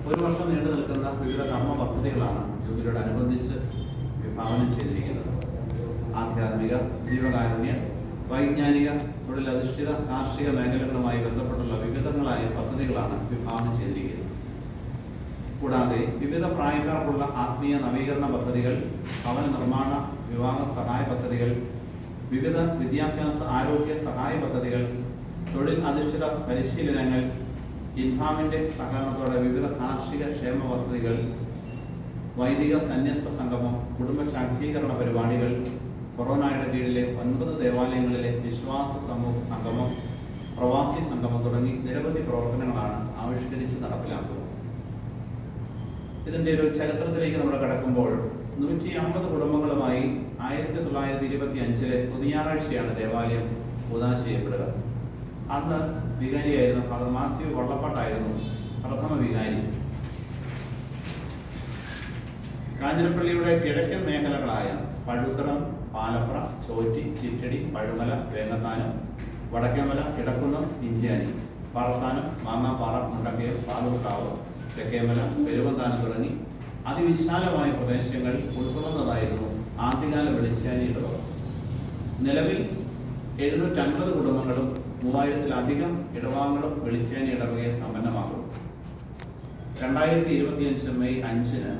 ഒരു വർഷം നീണ്ടു നിൽക്കുന്ന വിവിധ കർമ്മ പദ്ധതികളാണ് ജൂബിലിയോടനുബന്ധിച്ച് വിഭാവനം ചെയ്തിരിക്കുന്നത്. ആധ്യാത്മിക, ജീവകാരുണ്യ, വൈജ്ഞാനിക, തൊഴിലധിഷ്ഠിത, കാർഷിക മേഖലകളുമായി ബന്ധപ്പെട്ടുള്ള വിവിധങ്ങളായ പദ്ധതികളാണ് വിഭാവനം ചെയ്തിരിക്കുന്നത്. കൂടാതെ വിവിധ പ്രായക്കാർക്കുള്ള ആത്മീയ നവീകരണ പദ്ധതികൾ, ഭവന നിർമ്മാണ വിവാഹ സഹായ പദ്ധതികൾ, വിവിധ വിദ്യാഭ്യാസ ആരോഗ്യ സഹായ പദ്ധതികൾ, തൊഴിൽ അധിഷ്ഠിത പരിശീലനങ്ങൾ, ഇൻഫാമിന്റെ സഹകരണത്തോടെ വിവിധ കാർഷിക ക്ഷേമ പദ്ധതികൾ, വൈദിക സന്യസ്ത സംഗമം, കുടുംബ ശാക്തീകരണ പരിപാടികൾ, കൊറോണയുടെ കീഴിലെ 9 ദേവാലയങ്ങളിലെ വിശ്വാസ സമൂഹ സംഗമം, പ്രവാസി സംഗമം തുടങ്ങി നിരവധി പ്രവർത്തനങ്ങളാണ് ആവിഷ്കരിച്ച് നടപ്പിലാക്കുക. ഇതിന്റെ ഒരു ചരിത്രത്തിലേക്ക് നമ്മൾ കടക്കുമ്പോൾ 150 കുടുംബങ്ങളുമായി 1925 പുതിയാറാഴ്ചയാണ് ദേവാലയം ഉദാശ ചെയ്യപ്പെടുക. അന്ന് വികാരിയായിരുന്ന ഫാദർ മാത്യു വള്ളപ്പാട്ടായിരുന്നു പ്രഥമ വികാരി. കാഞ്ഞിരപ്പള്ളിയുടെ കിഴക്കൻ മേഖലകളായ പഴുത്തളം, പാലപ്ര, ചോറ്റി, ചിറ്റടി, പഴുമല, വേങ്ങത്താനം, വടക്കേമല, ഇടക്കുന്നം, ഇഞ്ചിയാനി, പാറത്താനം, മാങ്ങാപ്പാറ, മുണ്ടക്കയം, പാലൂർക്കാവ്, തെക്കേമല, പെരുവന്താനം തുടങ്ങി അതിവിശാലമായ പ്രദേശങ്ങൾ ഉൾക്കൊള്ളുന്നതായിരുന്നു ആദ്യകാല വെളിച്ചാനിയുടെ ലോകം. നിലവിൽ 750 കുടുംബങ്ങളും 3000-ലധികം ഇടവകകളും വെളിച്ചാനി ഇടവകയെ സമ്പന്നമാകും. 2025 മെയ് 5-ന്